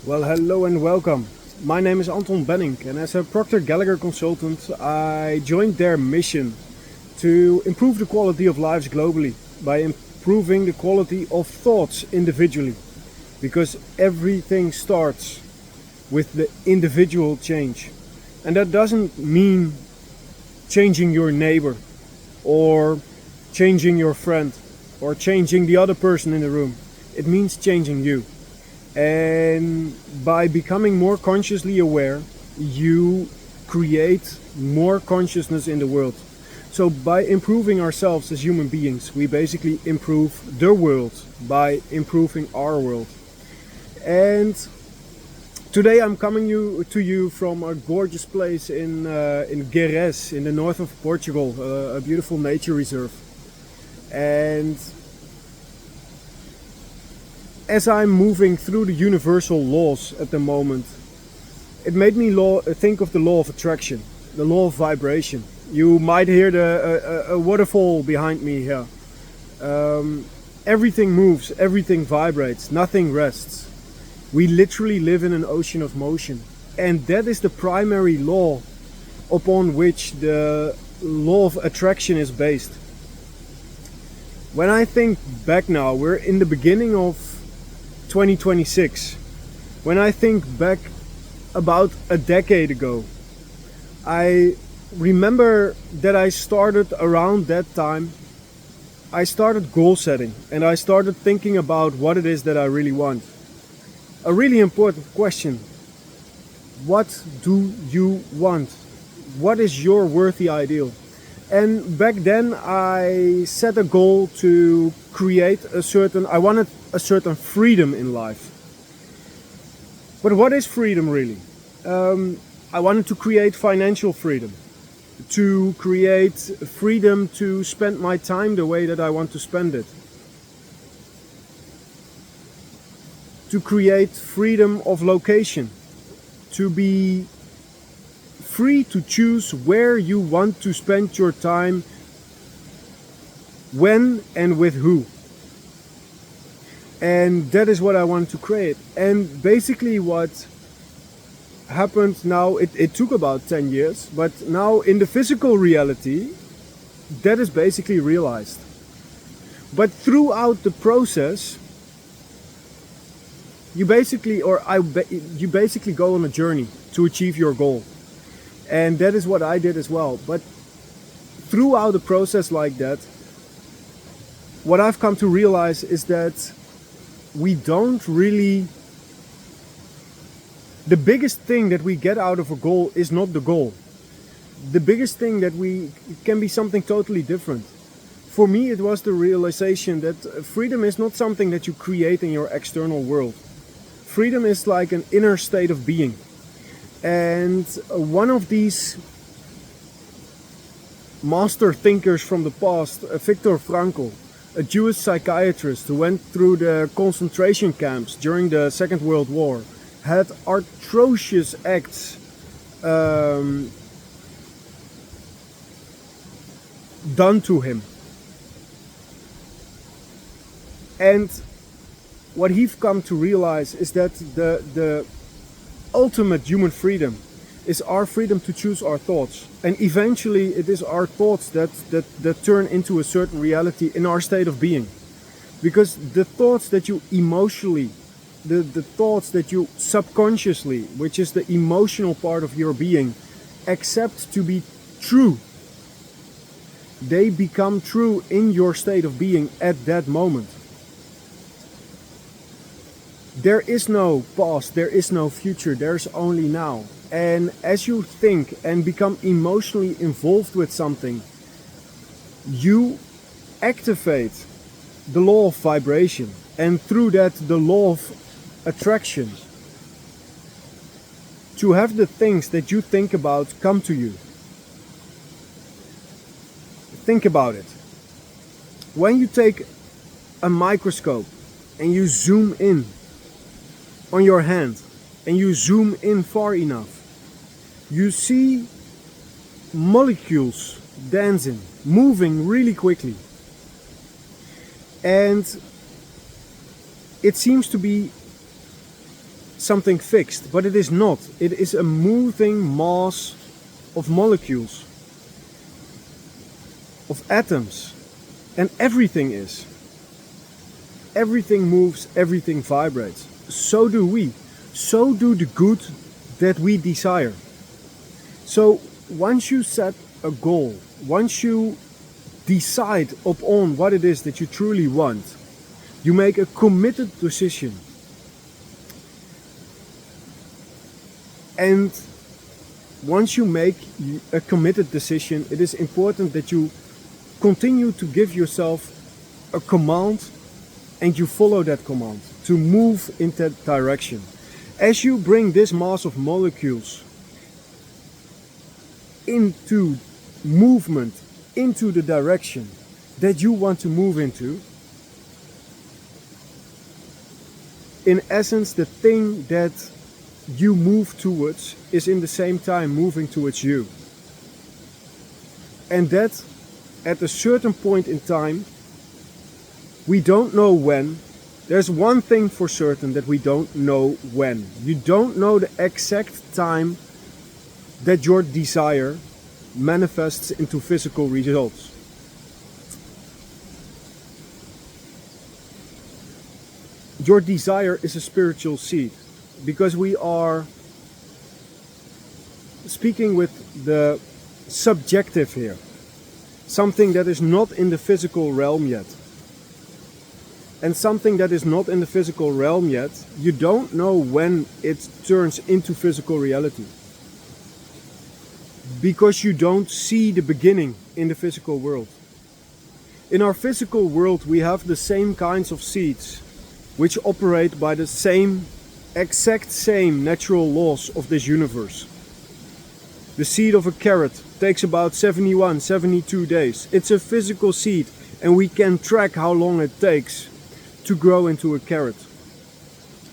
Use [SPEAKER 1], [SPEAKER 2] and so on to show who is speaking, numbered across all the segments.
[SPEAKER 1] Well, hello and welcome. My name is Anton Benning, and as a Procter Gallagher consultant, I joined their mission to improve the quality of lives globally by improving the quality of thoughts individually. Because everything starts with the individual change. And that doesn't mean changing your neighbor, or changing your friend, or changing the other person in the room. It means changing you. And by becoming more consciously aware, you create more consciousness in the world. So by improving ourselves as human beings, we basically improve the world by improving our world. And today I'm coming to you from a gorgeous place in Gerês, in the north of Portugal, a beautiful nature reserve. And as I'm moving through the universal laws at the moment, it made me think of the law of attraction, the law of vibration. You might hear a waterfall behind me here. Everything moves, everything vibrates, nothing rests. We literally live in an ocean of motion. And that is the primary law upon which the law of attraction is based. When I think back now, we're in the beginning of 2026. When I think back about a decade ago, I remember that I started around that time. I started goal setting and I started thinking about what it is that I really want. A really important question. What do you want? What is your worthy ideal? And back then I set a goal to create I wanted a certain freedom in life. But what is freedom really? I wanted to create financial freedom, to create freedom to spend my time the way that I want to spend it, to create freedom of location, to be free to choose where you want to spend your time, when and with who. And that is what I wanted to create. And basically what happened now, it took about 10 years, but now in the physical reality, that is basically realized. But throughout the process, you basically go on a journey to achieve your goal. And that is what I did as well. But throughout a process like that, what I've come to realize is that we don't really... The biggest thing that we get out of a goal is not the goal. The biggest thing it can be something totally different. For me, it was the realization that freedom is not something that you create in your external world. Freedom is like an inner state of being. And one of these master thinkers from the past, Viktor Frankl, a Jewish psychiatrist who went through the concentration camps during the Second World War, had atrocious acts done to him. And what he's come to realize is that the ultimate human freedom is our freedom to choose our thoughts. And eventually it is our thoughts that turn into a certain reality in our state of being. Because the thoughts that you emotionally, the thoughts that you subconsciously, which is the emotional part of your being, accept to be true, they become true in your state of being at that moment. There is no past, there is no future, there's only now. And as you think and become emotionally involved with something, you activate the law of vibration, and through that the law of attraction, to have the things that you think about come to you. Think about it. When you take a microscope and you zoom in on your hand and you zoom in far enough, you see molecules dancing, moving really quickly. And it seems to be something fixed, but it is not. It is a moving mass of molecules, of atoms, and everything is. Everything moves, everything vibrates. So do we. So do the good that we desire. So once you set a goal, once you decide upon what it is that you truly want, you make a committed decision. And once you make a committed decision, it is important that you continue to give yourself a command and you follow that command to move in that direction. As you bring this mass of molecules into movement, into the direction that you want to move into, in essence, the thing that you move towards is in the same time moving towards you. And that at a certain point in time, we don't know when. There's one thing for certain, that we don't know when. You don't know the exact time that your desire manifests into physical results. Your desire is a spiritual seed, because we are speaking with the subjective here, something that is not in the physical realm yet. And something that is not in the physical realm yet, you don't know when it turns into physical reality, because you don't see the beginning in the physical world. In our physical world, we have the same kinds of seeds which operate by the exact same natural laws of this universe. The seed of a carrot takes about 71, 72 days. It's a physical seed, and we can track how long it takes to grow into a carrot.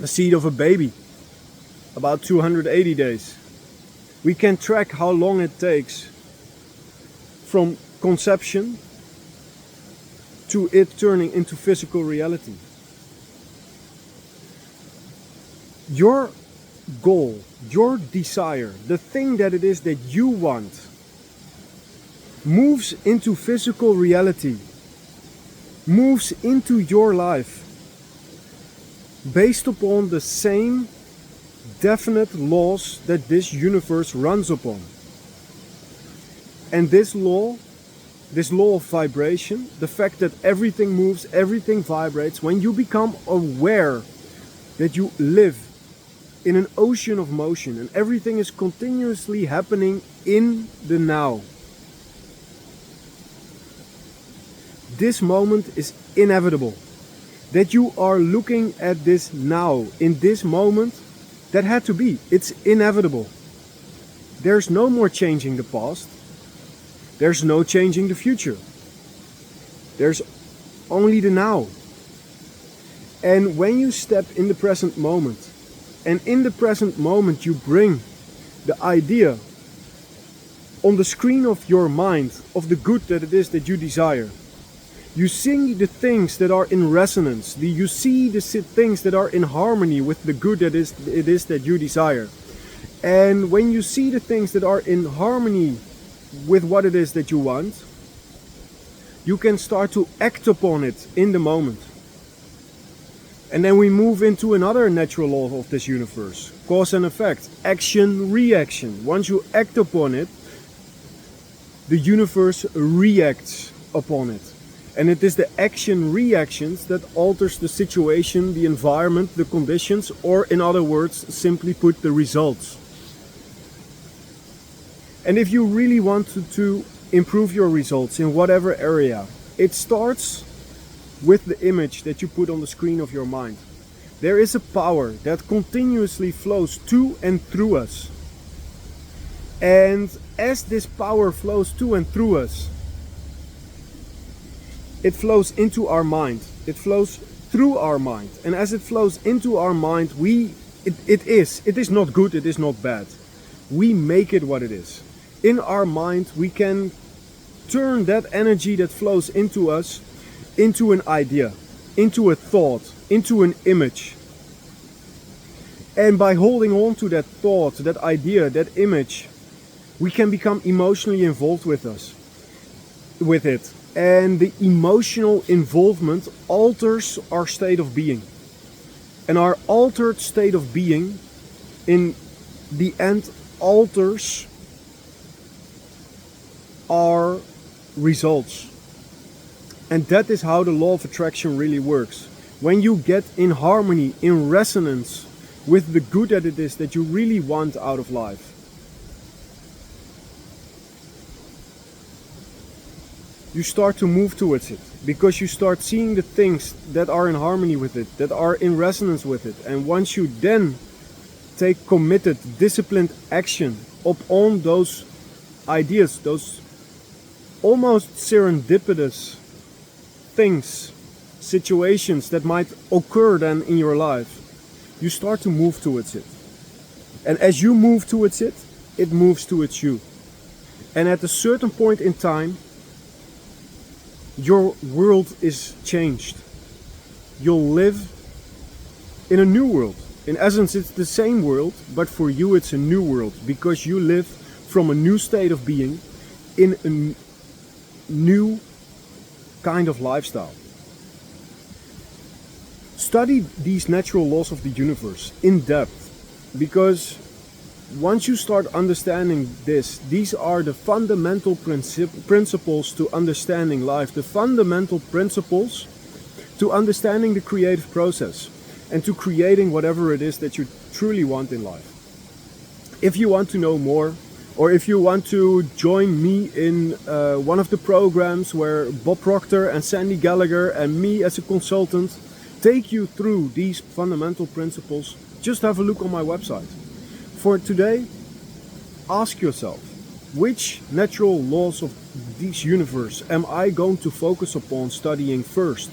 [SPEAKER 1] The seed of a baby, about 280 days. We can track how long it takes from conception to it turning into physical reality. Your goal, your desire, the thing that it is that you want, moves into physical reality, moves into your life based upon the same definite laws that this universe runs upon. And this law of vibration, the fact that everything moves, everything vibrates, when you become aware that you live in an ocean of motion and everything is continuously happening in the now, this moment is inevitable. That you are looking at this now, in this moment, that had to be. It's inevitable. There's no more changing the past. There's no changing the future. There's only the now. And when you step in the present moment, and in the present moment you bring the idea on the screen of your mind of the good that it is that you desire, you see the things that are in resonance. You see the things that are in harmony with the good that it is that you desire. And when you see the things that are in harmony with what it is that you want, you can start to act upon it in the moment. And then we move into another natural law of this universe. Cause and effect. Action, reaction. Once you act upon it, the universe reacts upon it. And it is the action reactions that alters the situation, the environment, the conditions, or in other words, simply put, the results. And if you really want to improve your results in whatever area, it starts with the image that you put on the screen of your mind. There is a power that continuously flows to and through us. And as this power flows to and through us, it flows into our mind. It flows through our mind. And as it flows into our mind, it is not good, it is not bad. We make it what it is. In our mind, we can turn that energy that flows into us into an idea, into a thought, into an image. And by holding on to that thought, that idea, that image, we can become emotionally involved with it. And the emotional involvement alters our state of being. And our altered state of being, in the end, alters our results. And that is how the law of attraction really works. When you get in harmony, in resonance with the good that it is that you really want out of life, you start to move towards it, because you start seeing the things that are in harmony with it, that are in resonance with it. And once you then take committed, disciplined action upon those ideas, those almost serendipitous things, situations that might occur then in your life, you start to move towards it. And as you move towards it, it moves towards you. And at a certain point in time, your world is changed. You'll live in a new world. In essence, it's the same world, but for you it's a new world, because you live from a new state of being in a new kind of lifestyle. Study these natural laws of the universe in depth, because once you start understanding this, these are the fundamental principles to understanding life, the fundamental principles to understanding the creative process and to creating whatever it is that you truly want in life. If you want to know more, or if you want to join me in one of the programs where Bob Proctor and Sandy Gallagher and me as a consultant take you through these fundamental principles, just have a look on my website. For today, ask yourself, which natural laws of this universe am I going to focus upon studying first?